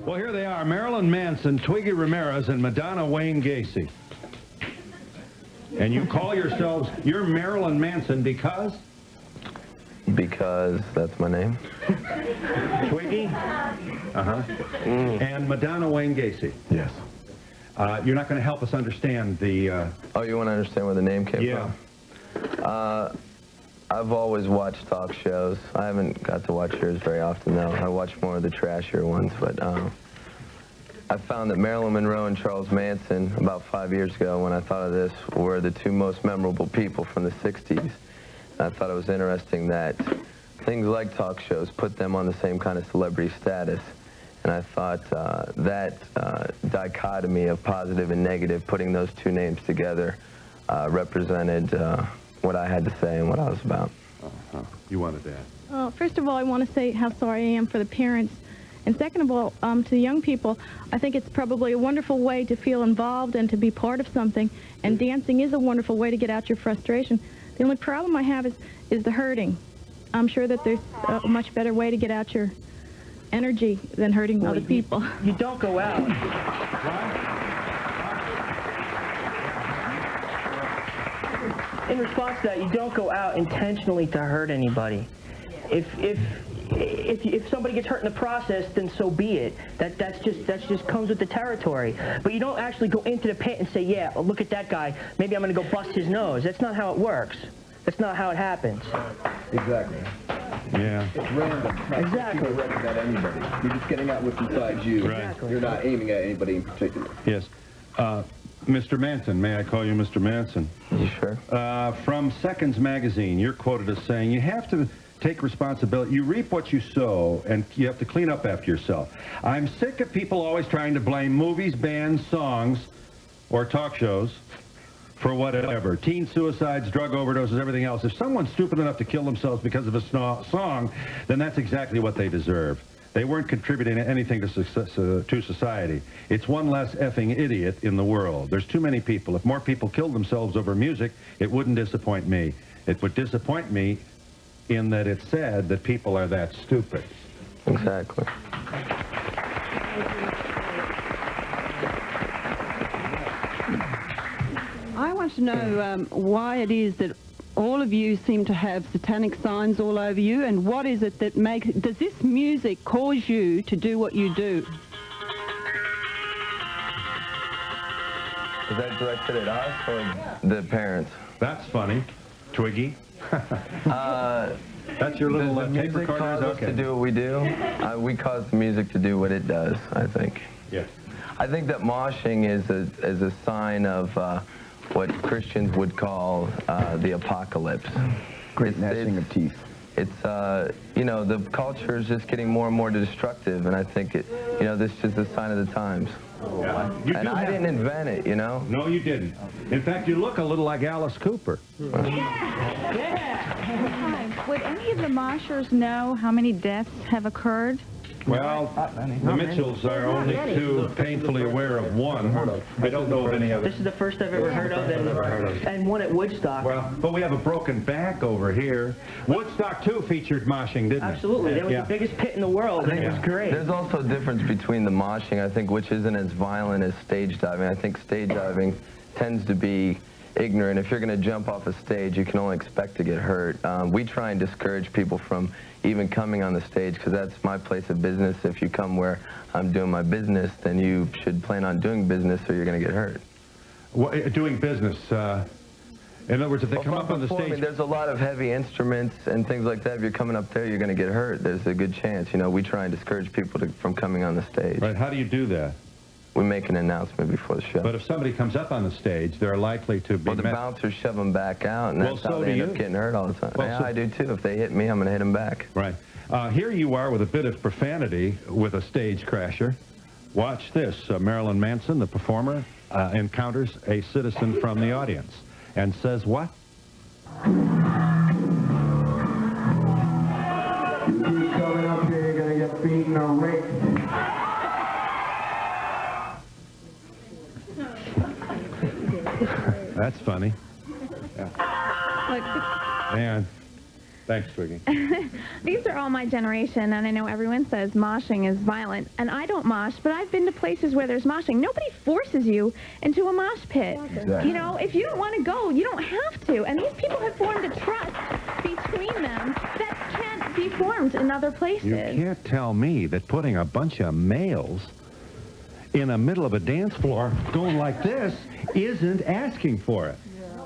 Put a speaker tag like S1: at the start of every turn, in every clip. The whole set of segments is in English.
S1: Well, here they are, Marilyn Manson, Twiggy Ramirez, and Madonna Wayne Gacy. And you call yourselves, you're Marilyn Manson because?
S2: Because that's my name.
S1: Twiggy? And Madonna Wayne Gacy?
S2: Yes.
S1: You're not going to help us understand the...
S2: Oh, you want to understand where the name came
S1: from?
S2: I've always watched talk shows. I haven't got to watch yours very often, though. I watch more of the trashier ones, but I found that Marilyn Monroe and Charles Manson, about 5 years ago, when I thought of this, were the two most memorable people from the 60s. I thought it was interesting that things like talk shows put them on the same kind of celebrity status. And I thought that dichotomy of positive and negative, putting those two names together, represented what I had to say and what I was about.
S1: You wanted that?
S3: Well, first of all, I want to say how sorry I am for the parents. And second of all, to the young people, I think it's probably a wonderful way to feel involved and to be part of something. And dancing is a wonderful way to get out your frustration. The only problem I have is the hurting. I'm sure that there's a much better way to get out your energy than hurting other people.
S4: You don't go out. In response to that, you don't go out intentionally to hurt anybody. If somebody gets hurt in the process, then so be it. That's just comes with the territory. But you don't actually go into the pit and say, yeah, well, look at that guy. Maybe I'm going to go bust his nose. That's not how it works. That's not how it happens.
S5: Exactly.
S1: Yeah.
S5: It's random.
S4: Exactly.
S5: You're not directed at anybody. You're just getting out what's inside you.
S1: Right.
S4: Exactly.
S5: You're not aiming at anybody in particular.
S1: Yes. Mr. Manson, may I call you Mr. Manson?
S2: You sure?
S1: From Seconds magazine, you're quoted as saying, you have to take responsibility. You reap what you sow, and you have to clean up after yourself. I'm sick of people always trying to blame movies, bands, songs, or talk shows for whatever. Teen suicides, drug overdoses, everything else. If someone's stupid enough to kill themselves because of a song, then that's exactly what they deserve. They weren't contributing anything to society. It's one less effing idiot in the world. There's too many people. If more people killed themselves over music, it wouldn't disappoint me. It would disappoint me in that it's sad that people are that stupid.
S2: Exactly.
S6: I want to know why it is that all of you seem to have satanic signs all over you, and what is it that makes... Does this music cause you to do what you do?
S2: Is that directed at us or the parents?
S1: That's funny. Twiggy. That's your little
S2: Does the
S1: tape
S2: music
S1: recorder?
S2: cause us
S1: Okay.
S2: to do what we do? We cause the music to do what it does, I think.
S1: Yes.
S2: I think that moshing is a sign of what Christians would call the apocalypse.
S5: Great gnashing of teeth.
S2: It's, you know, the culture is just getting more and more destructive, and I think it, you know, this is just a sign of the times.
S1: Yeah.
S2: And I didn't invent it, you know?
S1: No, you didn't. In fact, you look a little like Alice Cooper.
S7: Would any of the moshers know how many deaths have occurred?
S1: Well, the Mitchells are only too painfully aware of one. I don't know of any other.
S4: This is the first I've ever heard of, and one at Woodstock.
S1: Well, but we have a broken back over here. Woodstock, too, featured moshing, didn't it?
S4: Absolutely. They were the biggest pit in the world, and it was great.
S2: There's also a difference between the moshing, I think, which isn't as violent as stage diving. I think stage diving tends to be ignorant. If you're going to jump off a stage, you can only expect to get hurt. We try and discourage people from even coming on the stage, because that's my place of business. If you come where I'm doing my business, then you should plan on doing business, or you're going to get hurt.
S1: Well, doing business, in other words, if they come up on the stage...
S2: There's a lot of heavy instruments and things like that. If you're coming up there, you're going to get hurt. There's a good chance. You know, we try and discourage people from coming on the stage.
S1: Right, how do you do that?
S2: We make an announcement before the show.
S1: But if somebody comes up on the stage, they're likely to be...
S2: Well, the bouncers shove them back out, and that's how they end up getting hurt all the time.
S1: Well,
S2: yeah,
S1: so
S2: I do too. If they hit me, I'm going to hit them back.
S1: Right. Here you are with a bit of profanity with a stage crasher. Watch this. Marilyn Manson, the performer, encounters a citizen from the audience and says what?
S5: You keep coming up here, you're going to get beaten or raped.
S1: That's funny. Yeah. And Thanks, Twiggy.
S8: These are all my generation, and I know everyone says moshing is violent, and I don't mosh, but I've been to places where there's moshing. Nobody forces you into a mosh pit.
S1: Exactly.
S8: You know, if you don't want to go, you don't have to. And these people have formed a trust between them that can't be formed in other places.
S1: You can't tell me that putting a bunch of males in the middle of a dance floor going like this isn't asking for it.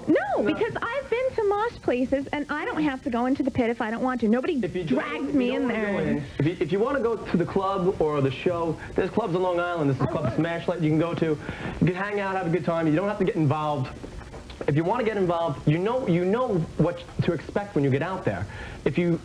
S8: No, because I've been to mosh places, and I don't have to go into the pit if I don't want to. Nobody drags me in there.
S2: If you want to go to the club or the show, there's clubs on Long Island. There's a club Smashlight you can go to. You can hang out, have a good time. You don't have to get involved. If you want to get involved, you know what to expect when you get out there. If you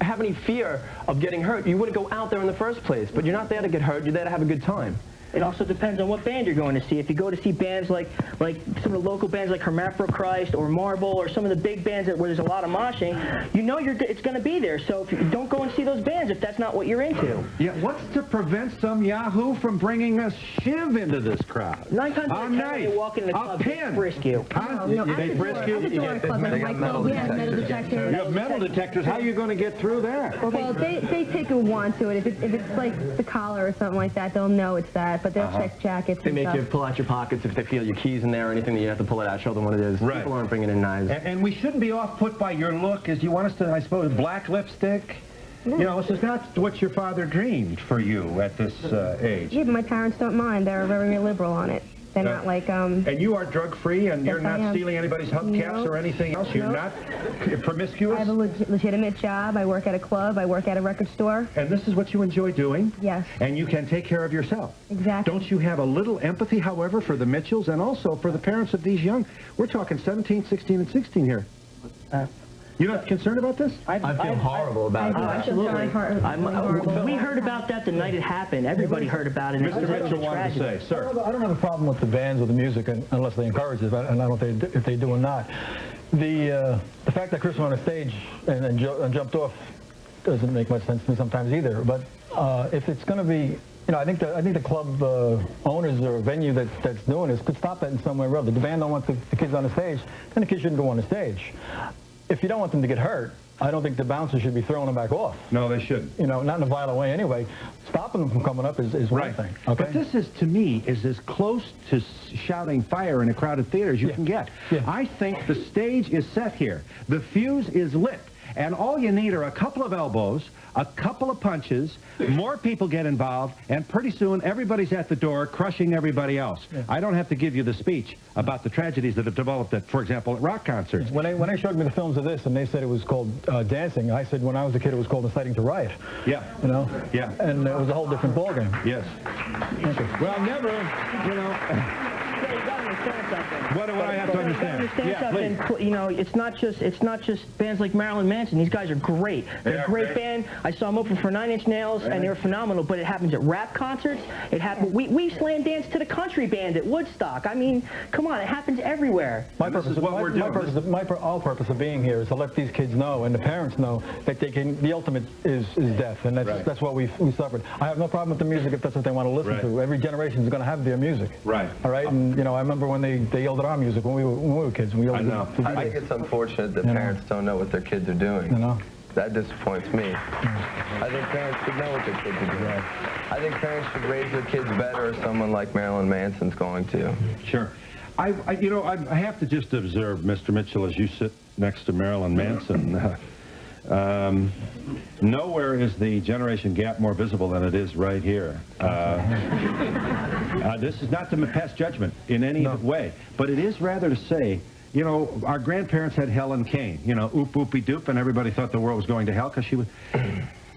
S2: have any fear of getting hurt, you wouldn't go out there in the first place. But you're not there to get hurt. You're there to have a good time.
S4: It also depends on what band you're going to see. If you go to see bands like some of the local bands like Hermaphrodite or Marble or some of the big bands where there's a lot of moshing, you know it's going to be there. So if you don't go and see those bands if that's not what you're into.
S1: Yeah, what's to prevent some yahoo from bringing a shiv into this crowd?
S4: 9 times out of 10 when you walk in the club, they frisk you.
S1: They frisk you?
S2: You have metal detectors.
S1: You have metal detectors. How are you going to get through that?
S9: Well, they take a wand to it. If it's like the collar or something like that, they'll know it's that. But they'll check jackets
S2: They
S9: and
S2: make
S9: stuff.
S2: you pull out your pockets if they feel your keys in there or anything that you have to pull it out, show them what it is.
S1: Right.
S2: People aren't bringing in knives.
S1: And we shouldn't be off-put by your look, as you want us to, I suppose, black lipstick. You know, this is not what your father dreamed for you at this age.
S9: Yeah, but my parents don't mind. They're very liberal on it. They're not like,
S1: And you are drug-free, and you're
S9: Yes, I
S1: not
S9: am.
S1: stealing anybody's hubcaps or anything else? You're not promiscuous?
S9: I have a legitimate job. I work at a club. I work at a record store.
S1: And this is what you enjoy doing?
S9: Yes.
S1: And you can take care of yourself?
S9: Exactly.
S1: Don't you have a little empathy, however, for the Mitchells and also for the parents of these young? We're talking 17, 16, and 16 here. You're not concerned about this?
S2: I feel horrible about it.
S4: Absolutely. We heard about that the night it happened. Everybody heard about it.
S1: Mr. Mitchell wanted to say, sir.
S10: I don't have a problem with the bands or the music unless they encourage it, and I don't know if they do or not. The fact that Chris went on a stage and jumped off doesn't make much sense to me sometimes either. But if it's going to be, you know, I think the club owners or venue that's doing this could stop that in some way or other. The band don't want the kids on the stage, then the kids shouldn't go on the stage. If you don't want them to get hurt, I don't think the bouncers should be throwing them back off.
S1: No, they shouldn't.
S10: You know, not in a violent way anyway. Stopping them from coming up is one thing. Okay?
S1: But this is, to me, is as close to shouting fire in a crowded theater as you can get.
S10: Yeah.
S1: I think the stage is set here. The fuse is lit. And all you need are a couple of elbows, a couple of punches, more people get involved, and pretty soon everybody's at the door crushing everybody else. Yeah. I don't have to give you the speech about the tragedies that have developed at, for example, at rock concerts.
S10: When they showed me the films of this and they said it was called dancing, I said when I was a kid it was called inciting to riot.
S1: Yeah.
S10: You know?
S1: Yeah.
S10: And it was a whole different ballgame.
S1: Yes. Well, never, you know...
S4: Yeah, you gotta understand something.
S1: What do I have to understand?
S4: You gotta understand something.
S1: Please.
S4: You know, it's not just bands like Marilyn Manson. These guys are great. They're a great band. I saw them open for 9 Inch Nails, and they were phenomenal. But it happens at rap concerts. It happens. We slam dance to the country band at Woodstock. I mean, come on, it happens everywhere.
S10: Our purpose of being here is to let these kids know and the parents know that they can. The ultimate is death, and that's what we suffered. I have no problem with the music if that's what they want to listen to. Every generation is going to have their music.
S1: Right.
S10: All right. And you know, I remember when they yelled at our music when we were kids. We yelled
S1: I know.
S2: I think it's unfortunate that parents don't know what their kids are doing.
S10: You know.
S2: That disappoints me. I think parents should know what their kids are doing. I think parents should raise their kids better if someone like Marilyn Manson's going to.
S1: Sure. I have to just observe, Mr. Mitchell, as you sit next to Marilyn Manson, nowhere is the generation gap more visible than it is right here. This is not to pass judgment in any way, but it is rather to say, you know, our grandparents had Helen Kane, you know, oop, oopy doop, and everybody thought the world was going to hell because she was...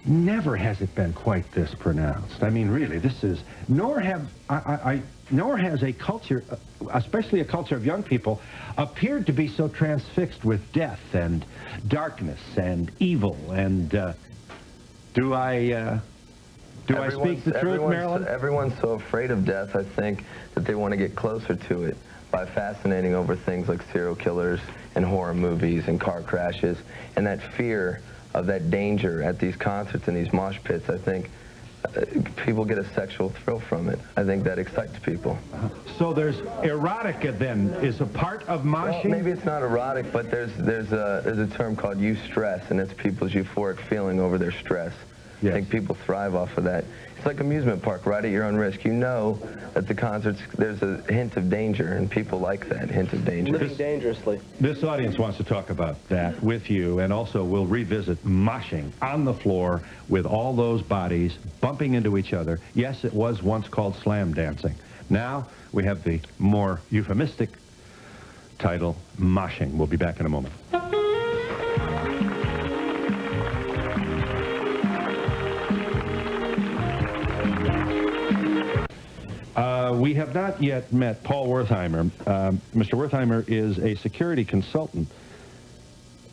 S1: Never has it been quite this pronounced. I mean, really, this is... Nor has a culture, especially a culture of young people, appeared to be so transfixed with death and darkness and evil. And do I speak the truth, Marilyn?
S2: Everyone's so afraid of death, I think, that they want to get closer to it by fascinating over things like serial killers and horror movies and car crashes. And that fear of that danger at these concerts and these mosh pits, I think, people get a sexual thrill from it. I think that excites people.
S1: So there's erotica then is a part of moshing?
S2: Well, maybe it's not erotic, but there's a term called eustress, and it's people's euphoric feeling over their stress.
S1: Yes.
S2: I think people thrive off of that. It's like amusement park, right at your own risk. You know at the concerts there's a hint of danger, and people like that hint of danger.
S4: Living dangerously.
S1: This audience wants to talk about that with you, and also we'll revisit moshing on the floor with all those bodies bumping into each other. Yes, it was once called slam dancing. Now we have the more euphemistic title, moshing. We'll be back in a moment. We have not yet met Paul Wertheimer. Mr. Wertheimer is a security consultant.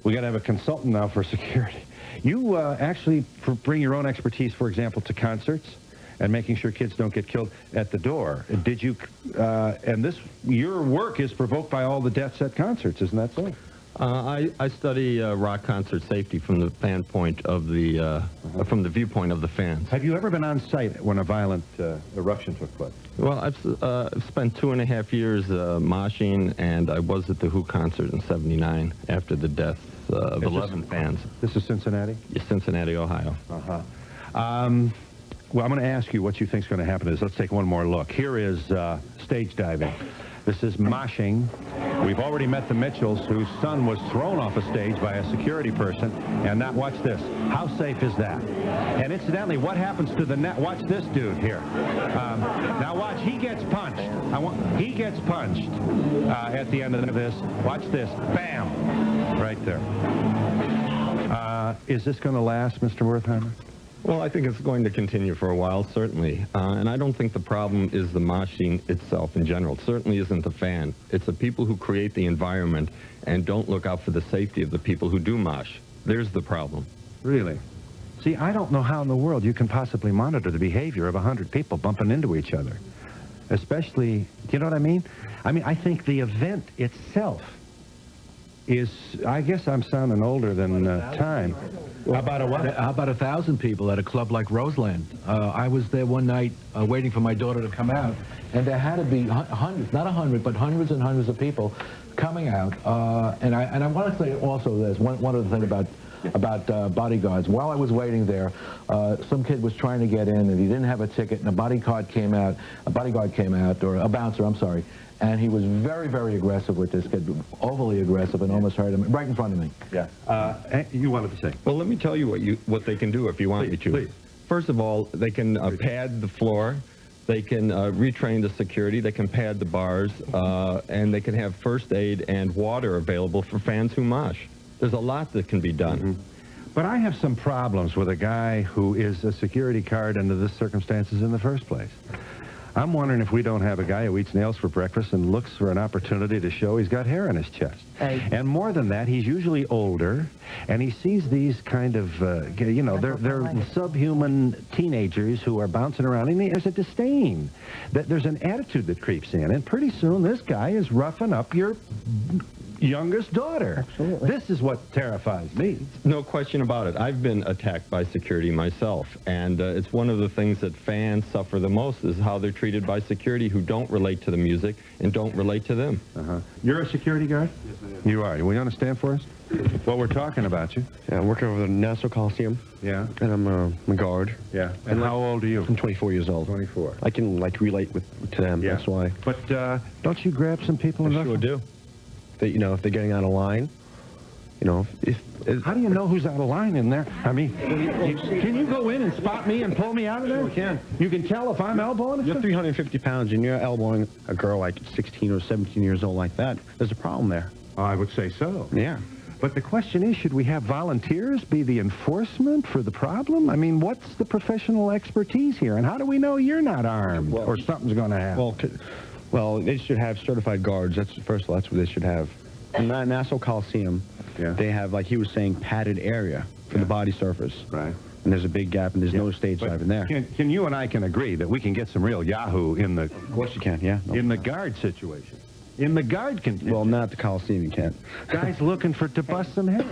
S1: We got to have a consultant now for security. You actually bring your own expertise, for example, to concerts and making sure kids don't get killed at the door. Did you? And your work is provoked by all the deaths at concerts, isn't that so?
S11: I study rock concert safety from the viewpoint of the fans.
S1: Have you ever been on site when a violent eruption took place?
S11: Well, I've spent 2.5 years moshing, and I was at the Who concert in '79 after the deaths of 11 fans.
S1: This is Cincinnati?
S11: Yes, Cincinnati, Ohio.
S1: Uh-huh. Well, I'm going to ask you what you think is going to happen. Let's take one more look. Here is stage diving. This is moshing. We've already met the Mitchells, whose son was thrown off a stage by a security person. And now, watch this. How safe is that? And incidentally, what happens to the net? Watch this dude here. Now watch, he gets punched. He gets punched at the end of this. Watch this. Bam! Right there. Is this going to last, Mr. Wertheimer?
S11: Well, I think it's going to continue for a while, certainly. And I don't think the problem is the moshing itself in general. It certainly isn't the fan. It's the people who create the environment and don't look out for the safety of the people who do mosh. There's the problem.
S1: Really? See, I don't know how in the world you can possibly monitor the behavior of 100 people bumping into each other. Especially, do you know what I mean? I think the event itself is, I guess I'm sounding older than time.
S12: How about 1,000 people at a club like Roseland? I was there one night waiting for my daughter to come out, and there had to be hundreds, not 100, but hundreds and hundreds of people coming out. And I want to say also this, one other thing about bodyguards. While I was waiting there, some kid was trying to get in, and he didn't have a ticket, and a bodyguard came out, or a bouncer, I'm sorry, and he was very, very aggressive with this kid, overly aggressive, and almost hurt him right in front of me.
S1: Yeah. You wanted to say?
S11: Well, let me tell you what they can do if you want me to.
S1: Please.
S11: First of all, they can pad the floor. They can retrain the security. They can pad the bars, and they can have first aid and water available for fans who mosh. There's a lot that can be done.
S1: Mm-hmm. But I have some problems with a guy who is a security guard under this circumstances in the first place. I'm wondering if we don't have a guy who eats nails for breakfast and looks for an opportunity to show he's got hair on his chest. And more than that, he's usually older, and he sees these kind of, they're subhuman teenagers who are bouncing around, and there's a disdain. There's an attitude that creeps in, and pretty soon this guy is roughing up your youngest daughter.
S4: Absolutely.
S1: This is what terrifies me.
S11: No question about it. I've been attacked by security myself, and it's one of the things that fans suffer the most is how they're treated by security who don't relate to the music and don't relate to them.
S1: You're a security guard?
S13: Yes, I am.
S1: You are. Will you understand for us? Well, we're talking about you.
S13: Yeah, I'm working over the Nassau Coliseum.
S1: Yeah.
S13: And I'm a guard.
S1: Yeah. And how old are you?
S13: I'm 24 years old.
S1: 24.
S13: I can, relate to them.
S1: Yeah.
S13: That's why.
S1: But don't you grab some people and
S11: I sure do.
S13: If they're getting out of line,
S1: how do you know who's out of line in there? Can you go in and spot me and pull me out of there?
S13: We can.
S1: You can tell if I'm elbowing?
S13: You're 350 pounds and you're elbowing a girl like 16 or 17 years old like that. There's a problem there.
S1: I would say so.
S13: Yeah.
S1: But the question is, should we have volunteers be the enforcement for the problem? What's the professional expertise here? And how do we know you're not armed or something's going to happen?
S13: Well, they should have certified guards. First of all, that's what they should have. In the Nassau Coliseum, they have, like he was saying, padded area for the body surface.
S1: Right.
S13: And there's a big gap, and there's no stage diving there.
S1: Can you and I can agree that we can get some real yahoo in the...
S13: Of course you can, yeah.
S1: In the guard situation. In the guard contingent.
S13: Well, not the Coliseum, you can't.
S1: Guys looking to bust some heads.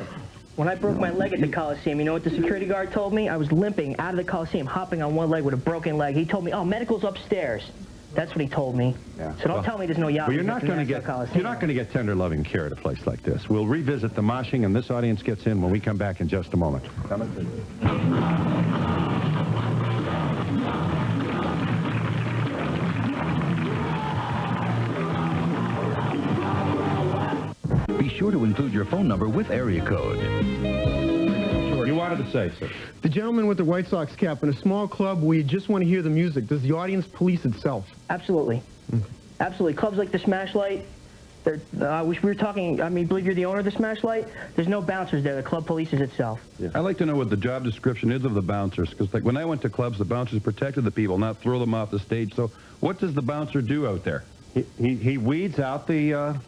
S4: When I broke my leg at the Coliseum, you know what the security guard told me? I was limping out of the Coliseum, hopping on one leg with a broken leg. He told me, oh, medical's upstairs. That's what he told me.
S1: Yeah.
S4: So don't tell me there's no yacht.
S1: Well, you're not going to get tender loving care at a place like this. We'll revisit the moshing, and this audience gets in when we come back in just a moment.
S14: Be sure to include your phone number with area code.
S1: You wanted to say, sir.
S15: The gentleman with the White Sox cap, in a small club where you just want to hear the music, does the audience police itself?
S4: Absolutely. Absolutely. Clubs like the Smash Light, we were talking, I believe you're the owner of the Smash Light. There's no bouncers there. The club polices itself.
S1: Yeah. I'd like to know what the job description is of the bouncers, because like when I went to clubs, the bouncers protected the people, not throw them off the stage. So what does the bouncer do out there? He weeds out the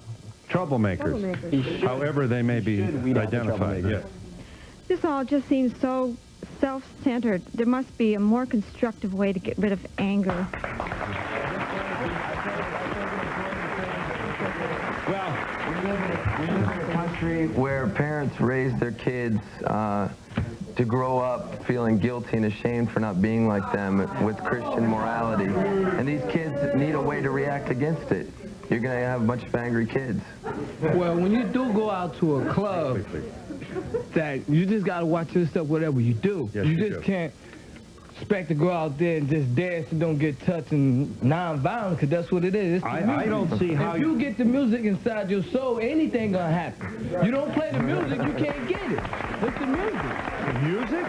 S1: troublemakers, however they may be identified. Yeah.
S16: This all just seems so self-centered. There must be a more constructive way to get rid of anger.
S2: Well, we live in a country where parents raise their kids to grow up feeling guilty and ashamed for not being like them with Christian morality. And these kids need a way to react against it. You're going to have a bunch of angry kids.
S17: Well, when you do go out to a club, that you just got to watch yourself whatever you do.
S1: Yes,
S17: you just can't expect to go out there and just dance and don't get touched and non-violent, because that's what it is.
S1: I don't see how...
S17: If you get the music inside your soul, anything going to happen. You don't play the music, you can't get it. It's the music.
S1: The music?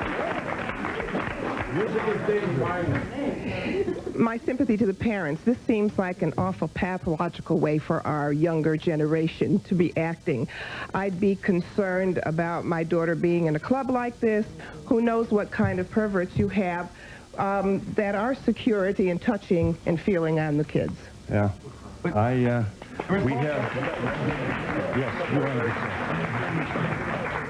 S1: Music is the environment.
S18: My sympathy to the parents. This seems like an awful pathological way for our younger generation to be acting. I'd be concerned about my daughter being in a club like this. Who knows what kind of perverts you have that are security and touching and feeling on the kids.
S1: Yeah. We have... Yes, you wanted to say.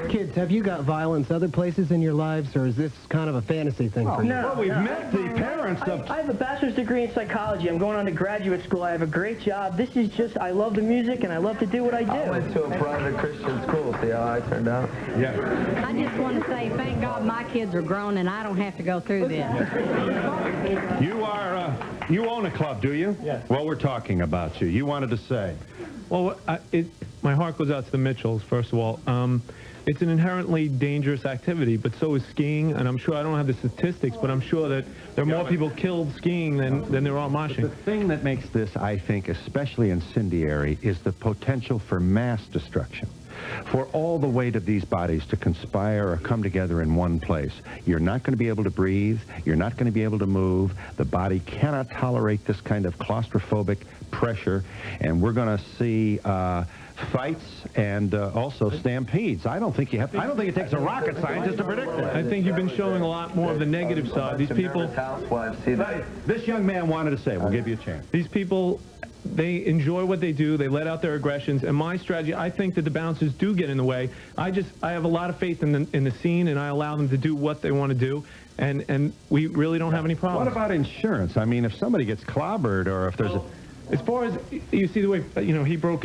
S19: Kids, have you got violence other places in your lives, or is this kind of a fantasy thing for you?
S1: Well, we've met the parents of...
S4: I have a bachelor's degree in psychology. I'm going on to graduate school. I have a great job. This is just, I love the music, and I love to do what I do.
S2: I went to a private Christian school. See how I turned out?
S1: Yeah.
S20: I just want to say, thank God my kids are grown, and I don't have to go through this.
S1: You own a club, do you?
S21: Yes.
S1: Well, we're talking about you. You wanted to say.
S21: Well, my heart goes out to the Mitchells, first of all. It's an inherently dangerous activity, but so is skiing, and I'm sure, I don't have the statistics, but I'm sure that there are more people killed skiing than there are moshing.
S1: The thing that makes this, I think, especially incendiary, is the potential for mass destruction. For all the weight of these bodies to conspire or come together in one place, you're not going to be able to breathe, you're not going to be able to move, the body cannot tolerate this kind of claustrophobic pressure, and we're going to see fights and also stampedes. I don't think it takes a rocket scientist to predict that.
S21: I think you've been showing a lot more of the negative side. These people...
S1: This young man wanted to say, we'll give you a chance.
S21: These people, they enjoy what they do, they let out their aggressions, and my strategy, I think that the bouncers do get in the way. I have a lot of faith in the scene, and I allow them to do what they want to do, and we really don't have any problems.
S1: What about insurance? I mean, if somebody gets clobbered, or if there's a...
S21: As far as you see the way he broke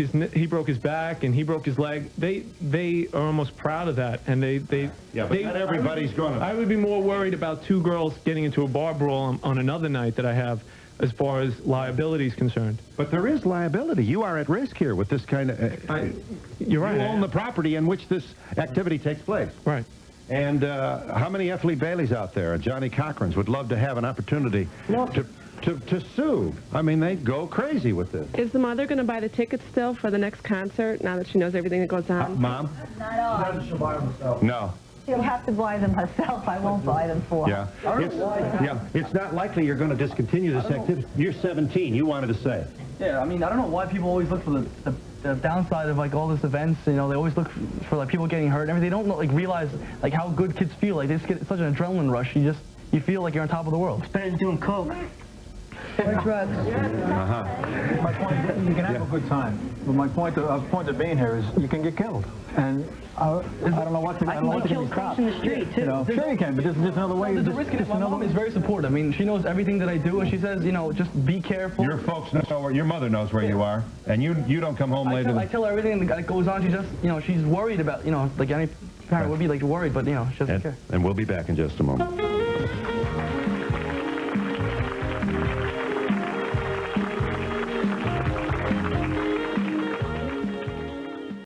S21: his back and he broke his leg, they are almost proud of that, and
S1: not everybody's going to.
S21: I would be more worried about two girls getting into a bar brawl on another night that I have, as far as liability is concerned.
S1: But there is liability. You are at risk here with this kind of...
S21: You're right.
S1: You own the property in which this activity takes place.
S21: Right.
S1: And how many F. Lee Baileys out there, Johnny Cochrans, would love to have an opportunity to sue? I mean, they go crazy with this.
S22: Is the mother going to buy the tickets still for the next concert now that she knows everything that goes on?
S1: Mom?
S22: Not all.
S1: She'll buy them herself. No.
S23: She'll have to buy them herself. I won't buy them for her.
S1: Yeah. It's not likely you're going to discontinue this activity. You're 17. You wanted to say.
S24: Yeah, I mean, I don't know why people always look for the downside of like all these events. You know, they always look for like people getting hurt and everything. They don't like realize like how good kids feel. Like they just get such an adrenaline rush. You feel like you're on top of the world.
S4: It's better than doing coke.
S23: Or drugs.
S10: My point is, you can have a good time, but my point of being here is you can get killed, and I don't know what to get stopped.
S4: In the street too.
S10: You know, sure you can, but this is just another way.
S24: There's a risk in it. My mom is very supportive. I mean, she knows everything that I do, and she says, you know, just be careful.
S1: Your folks know where your mother knows where you are, and you don't come home later.
S24: I tell her everything that goes on. She just, you know, she's worried about, you know, like any parent would be like worried, but you know, she doesn't care.
S1: And we'll be back in just a moment.